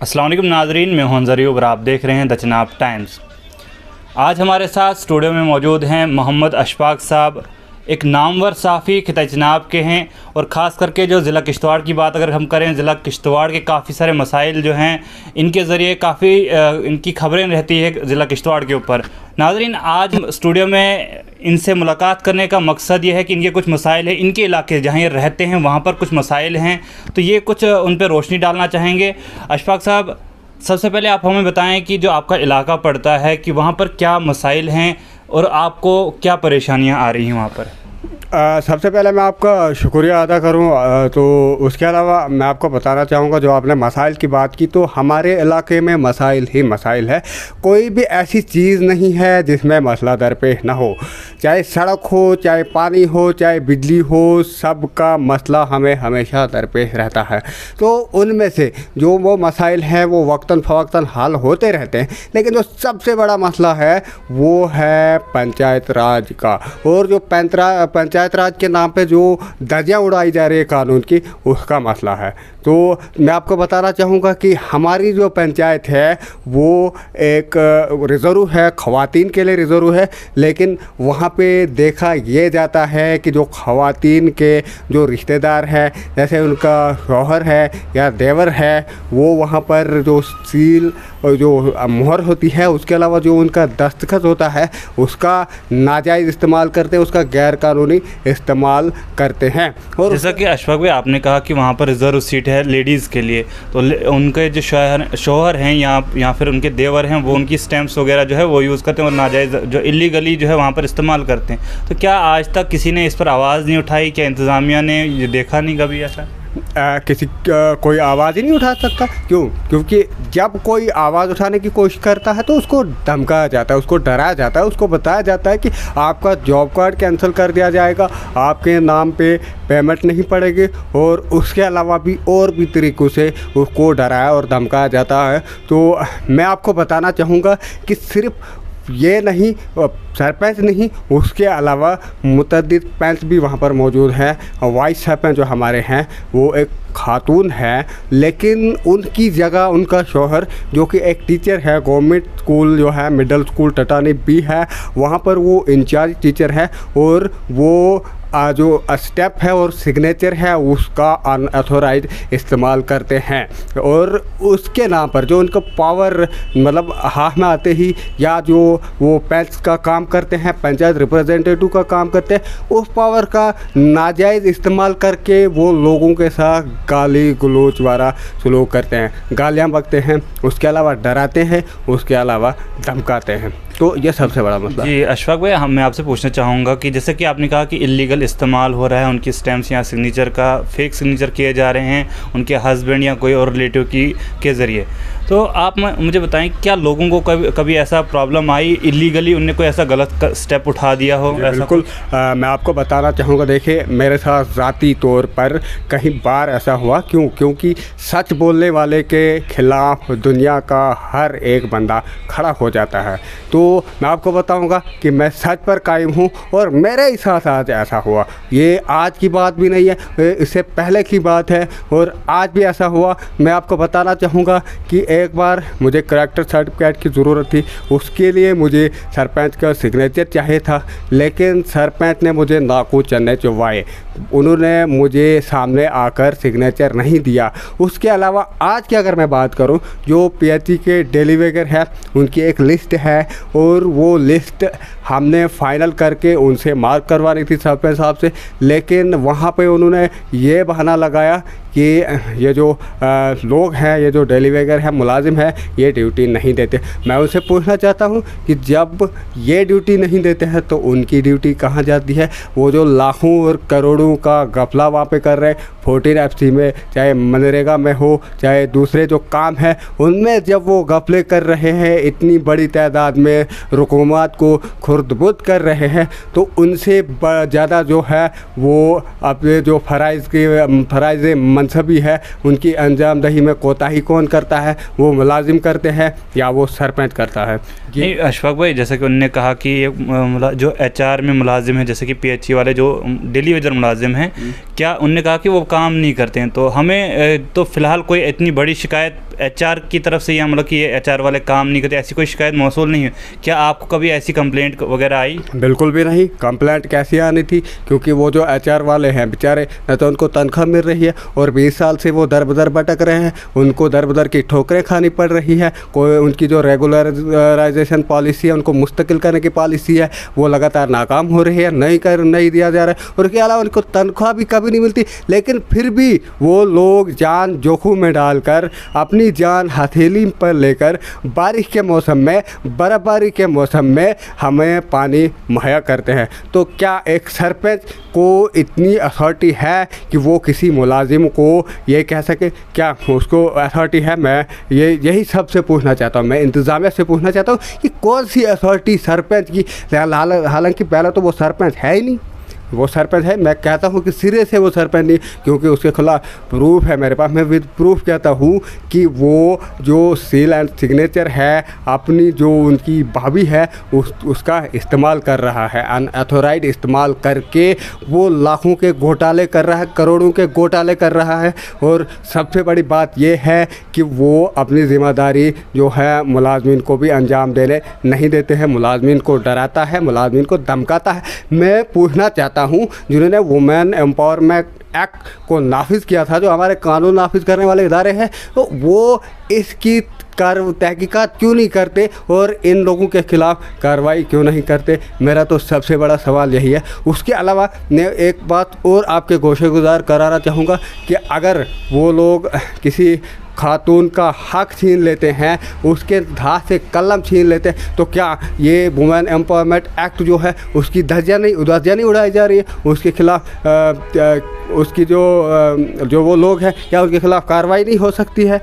अस्सलाम वालेकुम नाज़रीन, मैं हूं ज़रियो और आप देख रहे हैं द चनाब टाइम्स। आज हमारे साथ स्टूडियो में मौजूद हैं मोहम्मद अशफाक साहब। एक नामवर साफ़ी खिता चनाब के हैं और ख़ास करके जो ज़िला किश्तवाड़ की बात अगर हम करें, ज़िला किश्तवाड़ के काफ़ी सारे मसाइल जो हैं इनके ज़रिए काफ़ी इनकी खबरें रहती है ज़िला किश्तवाड़ के ऊपर। नाज़रीन, आज स्टूडियो में इनसे मुलाकात करने का मकसद ये है कि इनके कुछ मसाइल हैं, इनके इलाके जहाँ ये रहते हैं वहाँ पर कुछ मसाइल हैं, तो ये कुछ उन पर रोशनी डालना चाहेंगे। अशफाक साहब, सबसे पहले आप हमें बताएं कि जो आपका इलाका पड़ता है कि वहाँ पर क्या मसाइल हैं और आपको क्या परेशानियाँ आ रही हैं वहाँ पर। सबसे पहले मैं आपका शुक्रिया अदा करूं, तो उसके अलावा मैं आपको बताना चाहूँगा, जो आपने मसाइल की बात की, तो हमारे इलाके में मसाइल ही मसाइल है। कोई भी ऐसी चीज़ नहीं है जिसमें मसला दरपेश ना हो, चाहे सड़क हो, चाहे पानी हो, चाहे बिजली हो, सब का मसला हमें हमेशा दरपेश रहता है। तो उनमें से जो वो मसाइल हैं वो वक्तन फ़वक्तन हल होते रहते हैं, लेकिन जो सबसे बड़ा मसला है वो है पंचायत राज का। और जो पंचायत राज के नाम पे जो धज्जियाँ उड़ाई जा रही है कानून की, उसका मसला है। तो मैं आपको बताना चाहूँगा कि हमारी जो पंचायत है वो एक रिज़र्व है, ख़वातीन के लिए रिज़र्व है, लेकिन वहाँ पे देखा ये जाता है कि जो ख़वातीन के जो रिश्तेदार हैं, जैसे उनका शौहर है या देवर है, वो वहाँ पर जो सील और जो मोहर होती है, उसके अलावा जो उनका दस्तखत होता है, उसका नाजायज़ इस्तेमाल करते हैं, उसका गैर कानूनी इस्तेमाल करते हैं। और जैसा कि अशफाक भाई आपने कहा कि वहाँ पर रिज़र्व सीट है लेडीज़ के लिए, तो उनके जो शौहर हैं या फिर उनके देवर हैं, वो उनकी स्टैम्प्स वगैरह जो है वो यूज़ करते हैं और नाजायज़ जो इलीगली जो है वहाँ पर इस्तेमाल करते हैं। तो क्या आज तक किसी ने इस पर आवाज़ नहीं उठाई? क्या इंतज़ामिया ने ये देखा नहीं कभी ऐसा? कोई आवाज़ ही नहीं उठा सकता। क्यों? क्योंकि जब कोई आवाज़ उठाने की कोशिश करता है तो उसको धमकाया जाता है, उसको डराया जाता है, उसको बताया जाता है कि आपका जॉब कार्ड कैंसिल कर दिया जाएगा, आपके नाम पे पेमेंट नहीं पड़ेगी, और उसके अलावा भी और भी तरीक़ों से उसको डराया और धमकाया जाता है। तो मैं आपको बताना चाहूँगा कि सिर्फ़ ये नहीं, सरपंच नहीं, उसके अलावा मुतअद्दिद पंच भी वहाँ पर मौजूद हैं। वाइस सरपंच जो हमारे हैं वो एक खातून है, लेकिन उनकी जगह उनका शौहर जो कि एक टीचर है, गवर्नमेंट स्कूल जो है मिडिल स्कूल टटानी भी है, वहाँ पर वो इंचार्ज टीचर है, और वो जो स्टेप है और सिग्नेचर है उसका अनऑथोराइज इस्तेमाल करते हैं। और उसके नाम पर जो उनका पावर मतलब हाथ में आते ही, या जो वो पंच का काम करते हैं, पंचायत रिप्रेजेंटेटिव का काम करते हैं, उस पावर का नाजायज़ इस्तेमाल करके वो लोगों के साथ गाली गलोच वाला सलूक करते हैं, गालियाँ बकते हैं, उसके अलावा डराते हैं, उसके अलावा धमकाते हैं। तो ये सबसे बड़ा मसला। जी अशफाक भाई, मैं आपसे पूछना चाहूँगा कि जैसे कि आपने कहा कि इलीगल इस्तेमाल हो रहा है, उनकी स्टैम्प्स या सिग्नेचर का फेक सिग्नेचर किए जा रहे हैं उनके हस्बैंड या कोई और रिलेटिव के ज़रिए, तो आप मुझे बताएं क्या लोगों को कभी ऐसा प्रॉब्लम आई, इलीगली उनने कोई ऐसा गलत स्टेप उठा दिया हो? बिल्कुल, मैं आपको बताना चाहूँगा। देखिए, मेरे साथ ज़ाती तौर पर कई बार ऐसा हुआ। क्योंकि सच बोलने वाले के ख़िलाफ़ दुनिया का हर एक बंदा खड़ा हो जाता है। तो मैं आपको बताऊंगा कि मैं सच पर कायम हूं, और मेरे ही साथ आज ऐसा हुआ। ये आज की बात भी नहीं है, इससे पहले की बात है, और आज भी ऐसा हुआ। मैं आपको बताना चाहूँगा कि एक बार मुझे करैक्टर सर्टिफिकेट की ज़रूरत थी, उसके लिए मुझे सरपंच का सिग्नेचर चाहिए था, लेकिन सरपंच ने मुझे नाकू चन्ने चुभवाए, उन्होंने मुझे सामने आकर सिग्नेचर नहीं दिया। उसके अलावा आज की अगर मैं बात करूं, जो पीएचई के डेली वेगर है उनकी एक लिस्ट है, और वो लिस्ट हमने फाइनल करके उनसे मार्क करवानी थी सरपंच साहब से, लेकिन वहाँ पे उन्होंने ये बहाना लगाया कि ये जो लोग हैं, ये जो डेली वेगर है, मुलाजिम है, ये ड्यूटी नहीं देते। मैं उनसे पूछना चाहता हूँ कि जब ये ड्यूटी नहीं देते हैं तो उनकी ड्यूटी कहाँ जाती है? वो जो लाखों और करोड़ों का गफला वहाँ पे कर रहे हैं 14 FC में, चाहे मनरेगा में हो, चाहे दूसरे जो काम है उनमें, जब वो गफले कर रहे हैं, इतनी बड़ी तादाद में हुकूमत को खुर्द-बुर्द कर रहे हैं, तो उनसे ज़्यादा जो है वो अपने जो फ़राइज़ मनसबी है उनकी अंजाम दही में कोताही कौन करता है? वो मुलाजिम करते हैं या वो सरपंच करता है? नहीं अशफाक भाई, जैसे कि उन्होंने कहा कि जो HR में मुलाजिम है, जैसे कि PHE वाले जो डेली वेजर मुलाजिम हैं, क्या उन्होंने कहा कि वो काम नहीं करते हैं? तो हमें तो फ़िलहाल कोई इतनी बड़ी शिकायत HR की तरफ से या मतलब कि ये HR वाले काम नहीं करते, ऐसी कोई शिकायत मौसूल नहीं है? क्या आपको कभी ऐसी कंप्लेंट वगैरह आई? बिल्कुल भी नहीं, कंप्लेंट कैसी आनी थी, क्योंकि वो जो HR वाले हैं बेचारे, न तो उनको तनख्वाह मिल रही है और 20 साल से वो दर बदर भटक रहे हैं, उनको दर बदर की ठोकरें खानी पड़ रही है। कोई उनकी जो रेगुलराइजेशन पॉलिसी है, उनको मुस्तकिल करने की पॉलिसी है, वो लगातार नाकाम हो रही है, नहीं दिया जा रहा है। और इसके अलावा उनको तनख्वाह भी कभी नहीं मिलती, लेकिन फिर भी वो लोग जान जोखिम में डालकर, अपनी जान हथेली पर लेकर बारिश के मौसम में, बर्फ़बारी के मौसम में हमें पानी मुहैया करते हैं। तो क्या एक सरपंच को इतनी अथॉरिटी है कि वो किसी मुलाजिम को ये कह सके? क्या उसको अथॉरिटी है? मैं यही सबसे पूछना चाहता हूँ, मैं इंतज़ामिया से पूछना चाहता हूँ कि कौन सी अथॉरिटी सरपंच की, हालांकि पहले तो वो सरपंच है ही नहीं, वो सरपंच है, मैं कहता हूँ कि सिरे से वो सरपंच नहीं, क्योंकि उसके खिलाफ प्रूफ है मेरे पास। मैं विद प्रूफ कहता हूँ कि वो जो सील एंड सिग्नेचर है, अपनी जो उनकी भाभी है उसका इस्तेमाल कर रहा है, अनऑथोराइज्ड इस्तेमाल करके वो लाखों के घोटाले कर रहा है, करोड़ों के घोटाले कर रहा है। और सबसे बड़ी बात ये है कि वो अपनी ज़िम्मेदारी जो है मुलाजमीन को भी अंजाम देने नहीं देते हैं, मुलाजमीन को डराता है, मुलाजमीन को धमकाता है। मैं पूछना चाहता हूँ, जिन्होंने वुमेन एम्पावरमेंट एक्ट को नाफिज किया था, जो हमारे कानून नाफिज करने वाले इदारे हैं, तो वो इसकी तहकीकात क्यों नहीं करते और इन लोगों के खिलाफ कार्रवाई क्यों नहीं करते? मेरा तो सबसे बड़ा सवाल यही है। उसके अलावा मैं एक बात और आपके गोशेगुजार कराना चाहूँगा कि अगर वो लोग किसी खातून का हक छीन लेते हैं, उसके हाथ से कलम छीन लेते हैं, तो क्या ये वुमेन एम्पावरमेंट एक्ट जो है उसकी धज्जियाँ नहीं उड़ाई जा रही है? उसके खिलाफ उसकी जो वो लोग हैं, क्या उनके खिलाफ कार्रवाई नहीं हो सकती है?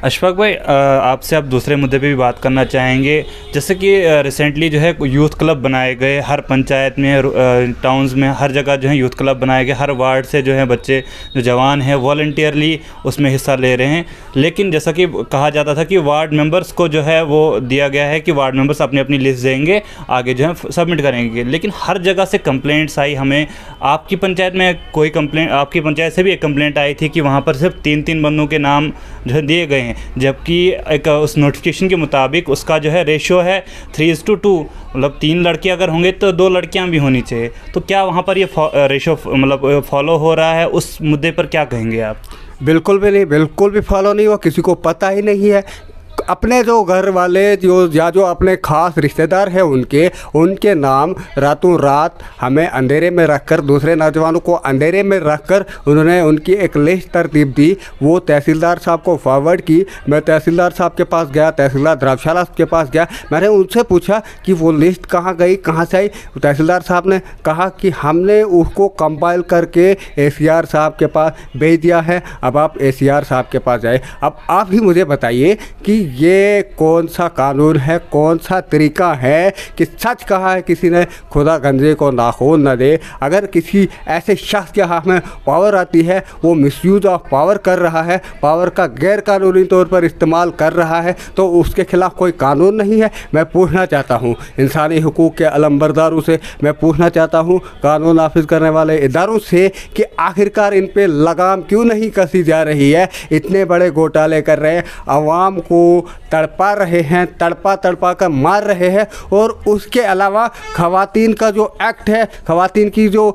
अशफाक भाई, आपसे आप दूसरे मुद्दे पे भी बात करना चाहेंगे। जैसे कि रिसेंटली जो है यूथ क्लब बनाए गए, हर पंचायत में, टाउन्स में, हर जगह जो है यूथ क्लब बनाए गए, हर वार्ड से जो है बच्चे जो जवान हैं वॉलंटियरली उसमें हिस्सा ले रहे हैं। लेकिन जैसा कि कहा जाता था कि वार्ड मेंबर्स को जो है वो दिया गया है कि वार्ड मेंबर्स अपनी अपनी लिस्ट देंगे, आगे जो है सबमिट करेंगे। लेकिन हर जगह से कंप्लेंट्स आई हमें। आपकी पंचायत में कोई कंप्लेंट, आपकी पंचायत से भी एक कंप्लेंट आई थी कि वहाँ पर सिर्फ 3 बंदों के नाम जो है दिए गए हैं, जबकि एक उस नोटिफिकेशन के मुताबिक उसका जो है रेशो है 3:2, मतलब 3 लड़के अगर होंगे तो 2 लड़कियाँ भी होनी चाहिए। तो क्या वहाँ पर ये रेशो मतलब फॉलो हो रहा है? उस मुद्दे पर क्या कहेंगे आप? बिल्कुल भी नहीं, बिल्कुल भी फॉलो नहीं हुआ, किसी को पता ही नहीं है। अपने जो घर वाले जो अपने ख़ास रिश्तेदार हैं उनके नाम रातों रात हमें अंधेरे में रखकर, दूसरे नौजवानों को अंधेरे में रखकर उन्होंने उनकी एक लिस्ट तरतीब दी, वो तहसीलदार साहब को फॉरवर्ड की। मैं तहसीलदार साहब के पास गया, तहसीलदार धर्मशाला के पास गया, मैंने उनसे पूछा कि वो लिस्ट कहाँ गई, कहाँ से आई? तहसीलदार साहब ने कहा कि हमने उसको कंपाइल करके ACR साहब के पास भेज दिया है, अब आप ACR साहब के पास जाए। अब आप ही मुझे बताइए कि ये कौन सा कानून है, कौन सा तरीका है कि सच कहा है किसी ने, खुदा गंजे को नाखून न दे। अगर किसी ऐसे शख्स के हाथ में पावर आती है, वो मिसयूज़ ऑफ पावर कर रहा है, पावर का गैर कानूनी तौर पर इस्तेमाल कर रहा है, तो उसके खिलाफ कोई कानून नहीं है। मैं पूछना चाहता हूँ इंसानी हुकूक के अलंबरदारों से, मैं पूछना चाहता हूँ कानून नाफिज करने वाले इदारों से कि आखिरकार इन पे लगाम क्यों नहीं कसी जा रही है? इतने बड़े घोटाले कर रहे हैं, आवाम को तड़पा रहे हैं, तड़पा कर मार रहे हैं। और उसके अलावा ख़वातीन का जो एक्ट है, ख़वातीन की जो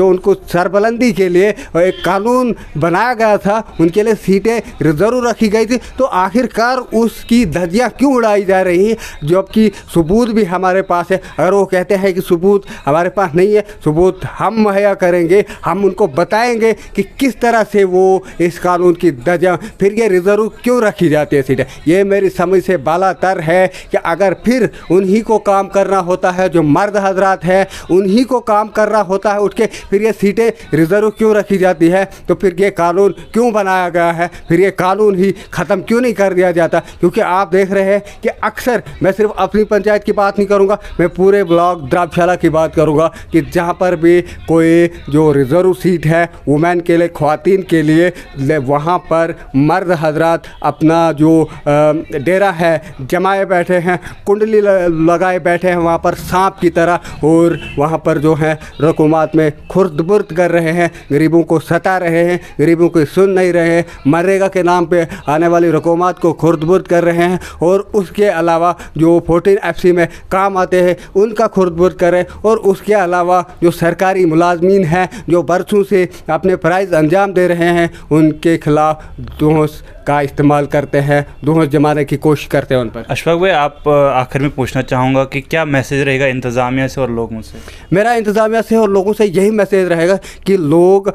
उनको सरबलंदी के लिए एक कानून बनाया गया था, उनके लिए सीटें रिजर्व रखी गई थी, तो आखिरकार उसकी धज्जियाँ क्यों उड़ाई जा रही हैं? जबकि सबूत भी हमारे पास है। अगर वो कहते हैं कि सबूत हमारे पास नहीं है, सबूत हम मुहैया करेंगे, हम उनको बताएंगे कि किस तरह से वो इस कानून की धज्जियाँ, फिर ये रिजर्व क्यों रखी जाती है सीटें। ये मेरी समझ से बालातर है कि अगर फिर उन्हीं को काम करना होता है, जो मर्द हजरात हैं उन्हीं को काम करना होता है उठ के, फिर ये सीटें रिजर्व क्यों रखी जाती है? तो फिर ये कानून क्यों बनाया गया है? फिर ये कानून ही ख़त्म क्यों नहीं कर दिया जाता? क्योंकि आप देख रहे हैं कि अक्सर, मैं सिर्फ अपनी पंचायत की बात नहीं करूँगा, मैं पूरे ब्लॉक द्राबशाला की बात करूँगा कि जहाँ पर भी कोई जो रिजर्व सीट है वुमेन के लिए, ख्वातीन के लिए, वहाँ पर मर्द हजरात अपना जो डेरा है जमाए बैठे हैं, कुंडली लगाए बैठे हैं वहाँ पर सांप की तरह, और वहाँ पर जो है रकूमात में खुर्द-बुर्द कर रहे हैं, गरीबों को सता रहे हैं, गरीबों को सुन नहीं रहे हैं, मनरेगा के नाम पे आने वाली रकूमात को खुर्द-बुर्द कर रहे हैं, और उसके अलावा जो 14 FC में काम आते हैं उनका खुर्द-बुर्द करें, और उसके अलावा जो सरकारी मुलाजमीन हैं जो बरसों से अपने फ़राइज़ अंजाम दे रहे हैं उनके ख़िलाफ़ दोहस का इस्तेमाल करते हैं, दोहस जमाने की कोशिश करते हैं उन पर। अशफाक भाई, आप आखिर में पूछना चाहूँगा कि क्या मैसेज रहेगा इंतज़ामिया से और लोगों से? मेरा इंतज़ामिया से और लोगों से यही मैसेज रहेगा कि लोग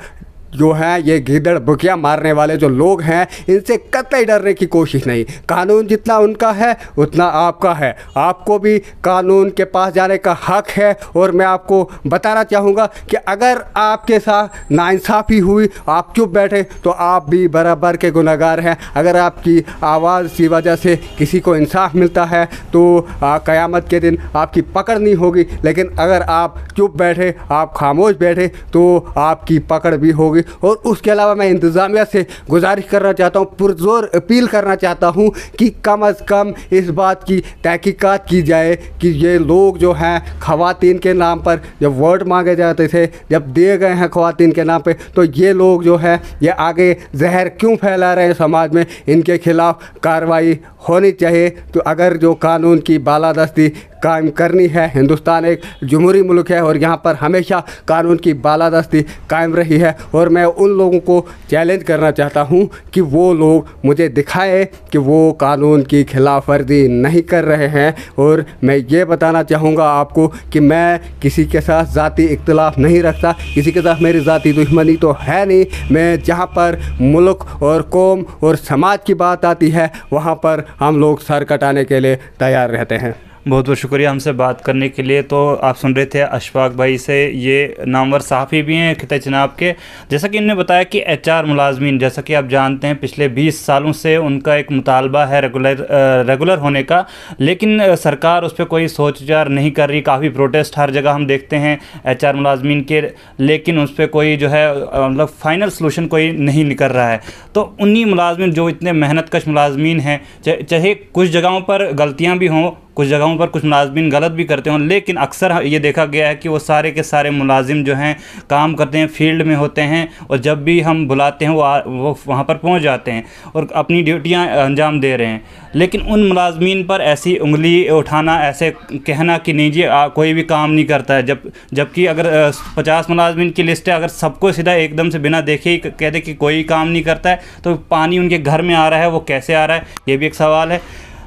जो हैं ये गीदड़ बुकिया मारने वाले जो लोग हैं इनसे कतई डरने की कोशिश नहीं। कानून जितना उनका है उतना आपका है, आपको भी कानून के पास जाने का हक है। और मैं आपको बताना चाहूँगा कि अगर आपके साथ नाइंसाफ़ी हुई, आप चुप बैठे, तो आप भी बराबर के गुनहगार हैं। अगर आपकी आवाज़ की वजह से किसी को इंसाफ मिलता है तो क़यामत के दिन आपकी पकड़ नहीं होगी, लेकिन अगर आप चुप बैठे, आप खामोश बैठे, तो आपकी पकड़ भी होगी। और उसके अलावा मैं इंतज़ामिया से गुजारिश करना चाहता हूँ, पुरज़ोर अपील करना चाहता हूँ कि कम अज़ कम इस बात की तहकीकात की जाए कि ये लोग जो हैं ख़वातीन के नाम पर जब वोट मांगे जाते थे, जब दिए गए हैं ख़वातीन के नाम पे, तो ये लोग जो है ये आगे जहर क्यों फैला रहे हैं समाज में, इनके ख़िलाफ़ कार्रवाई होनी चाहिए। तो अगर जो कानून की बालादस्ती कायम करनी है, हिंदुस्तान एक जमहूरी मुल्क है और यहाँ पर हमेशा कानून की बालादस्ती कायम रही है, और मैं उन लोगों को चैलेंज करना चाहता हूँ कि वो लोग मुझे दिखाएं कि वो कानून की खिलाफ वर्जी नहीं कर रहे हैं। और मैं ये बताना चाहूँगा आपको कि मैं किसी के साथ ज़ाती इख्तिलाफ नहीं रखता, किसी के साथ मेरी ज़ाती दुश्मनी तो है नहीं। मैं जहाँ पर मुल्क और कौम और समाज की बात आती है वहाँ पर हम लोग सर कटाने के लिए तैयार रहते हैं। बहुत बहुत शुक्रिया हमसे बात करने के लिए। तो आप सुन रहे थे अशफाक भाई से, ये नामवर सहाफ़ी भी हैं खिता जनाब के। जैसा कि इन्होंने बताया कि HR मुलाजमीन, जैसा कि आप जानते हैं पिछले 20 सालों से उनका एक मुतालबा है रेगुलर होने का, लेकिन सरकार उस पर कोई सोच विचार नहीं कर रही। काफ़ी प्रोटेस्ट हर जगह हम देखते हैं HR मुलाजमीन के, लेकिन उस पर कोई जो है मतलब फ़ाइनल सलूशन कोई नहीं निकल रहा है। तो उन्हीं मुलाजमीन जो इतने मेहनतकश मुलाजमीन हैं, चाहे कुछ जगहों पर गलतियाँ भी हों, कुछ जगहों पर कुछ मुलाजमीन गलत भी करते हों, लेकिन अक्सर ये देखा गया है कि वो सारे के सारे मुलाजिम जो हैं काम करते हैं, फील्ड में होते हैं, और जब भी हम बुलाते हैं वो वहाँ पर पहुँच जाते हैं और अपनी ड्यूटियाँ अंजाम दे रहे हैं। लेकिन उन मुलाजमीन पर ऐसी उंगली उठाना, ऐसे कहना कि नहीं जी कोई भी काम नहीं करता है, जबकि अगर 50 मुलाजमीन की लिस्ट है, अगर सबको सीधा एकदम से बिना देखे ही कह दे कि कोई काम नहीं करता है, तो पानी उनके घर में आ रहा है, वो कैसे आ रहा है, ये भी एक सवाल है।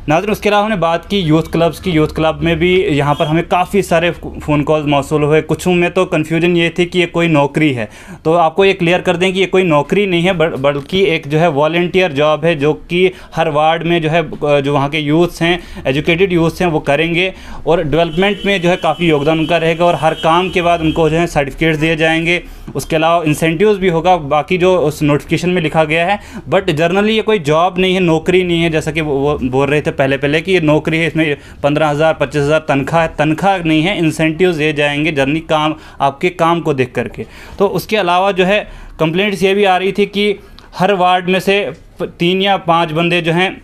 नाज़रीन, उसके अलावा हमने बात की यूथ क्लब्स की। यूथ क्लब में भी यहाँ पर हमें काफ़ी सारे फ़ोन कॉल्स मौसूल हुए। कुछ में तो कन्फ्यूजन ये थी कि ये कोई नौकरी है, तो आपको ये क्लियर कर दें कि ये कोई नौकरी नहीं है, बल्कि एक जो है वॉलंटियर जॉब है, जो कि हर वार्ड में जो है जो वहाँ के यूथ्स हैं, एजुकेटेड यूथ्स हैं, वो करेंगे और डेवलपमेंट में जो है काफ़ी योगदान उनका रहेगा, और हर काम के बाद उनको जो है सर्टिफिकेट्स दिए जाएंगे। उसके अलावा इंसेंटिव्स भी होगा, बाकी जो उस नोटिफिकेशन में लिखा गया है। बट जनरली ये कोई जॉब नहीं है, नौकरी नहीं है, जैसा कि वो बोल रहे थे पहले कि ये नौकरी है, इसमें 15,000 25,000 तनख्वाह है। तनख्वाह नहीं है, इंसेंटिव्स दिए जाएंगे जनरली काम, आपके काम को देख करके। तो उसके अलावा जो है कंप्लेंट्स ये भी आ रही थी कि हर वार्ड में से 3 या 5 बंदे जो हैं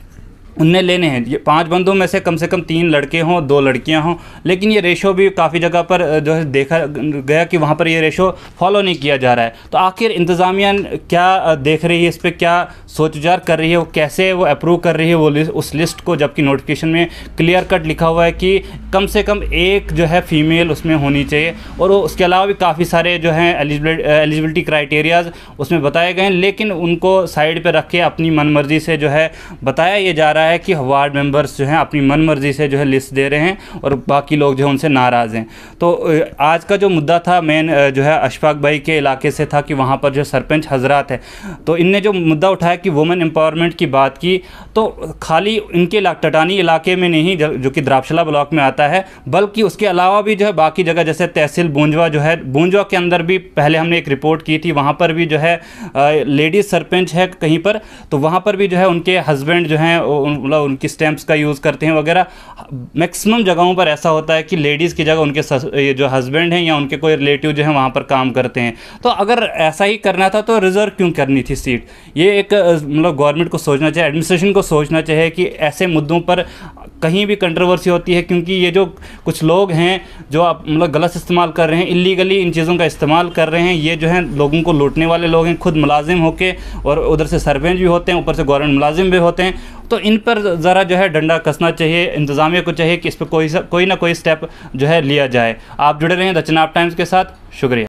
उनने लेने हैं। ये 5 बंदों में से कम 3 लड़के हों, 2 लड़कियां हों, लेकिन ये रेशो भी काफ़ी जगह पर जो है देखा गया कि वहाँ पर ये रेशो फॉलो नहीं किया जा रहा है। तो आखिर इंतज़ामिया क्या देख रही है, इस पर क्या सोच विचार कर रही है, वो कैसे वो अप्रूव कर रही है वो उस लिस्ट को, जबकि नोटिफिकेशन में क्लियर कट लिखा हुआ है कि कम से कम एक जो है फ़ीमेल उसमें होनी चाहिए। और उसके अलावा भी काफ़ी सारे जो हैं एलिजिबिलिटी क्राइटेरियाज़ उसमें बताए गए हैं, लेकिन उनको साइड पर रख के अपनी मनमर्जी से जो है बताया ये जा रहा है कि वार्ड मेंबर्स जो हैं अपनी मनमर्जी से जो है लिस्ट दे रहे हैं और बाकी लोग जो है उनसे नाराज़ हैं। तो आज का जो मुद्दा था मेन जो है अशफाक भाई के इलाके से था कि वहाँ पर जो सरपंच हजरात है, तो इनने जो मुद्दा उठाया कि वुमेन एम्पावरमेंट की बात की, तो खाली इनके टटानी इलाके में नहीं जो कि द्राक्षला ब्लॉक में आता है, बल्कि उसके अलावा भी जो है बाकी जगह जैसे तहसील बूंजवा जो है, बूंजवा के अंदर भी पहले हमने एक रिपोर्ट की थी, वहाँ पर भी जो है लेडीज़ सरपंच है कहीं पर, तो वहाँ पर भी जो है उनके हस्बैंड जो हैं मतलब उनकी स्टैंप्स का यूज़ करते हैं वगैरह। मैक्सिमम जगहों पर ऐसा होता है कि लेडीज़ की जगह उनके ये जो हस्बैंड हैं या उनके कोई रिलेटिव जो हैं वहाँ पर काम करते हैं। तो अगर ऐसा ही करना था तो रिज़र्व क्यों करनी थी सीट? ये एक मतलब गवर्नमेंट को सोचना चाहिए, एडमिनिस्ट्रेशन को सोचना चाहिए कि ऐसे मुद्दों पर कहीं भी कंट्रोवर्सी होती है, क्योंकि ये जो कुछ लोग हैं जो मतलब गलत इस्तेमाल कर रहे हैं, इलीगली इन चीज़ों का इस्तेमाल कर रहे हैं, ये जो है लोगों को लूटने वाले लोग हैं, खुद मुलाजिम होके और उधर से सरपंच भी होते हैं, ऊपर से गवर्नमेंट मुलाजिम भी होते हैं। तो इन पर ज़रा जो है डंडा कसना चाहिए, इंतज़ामिया को चाहिए कि इस पर कोई ना कोई स्टेप जो है लिया जाए। आप जुड़े रहें द चिनाब टाइम्स के साथ। शुक्रिया।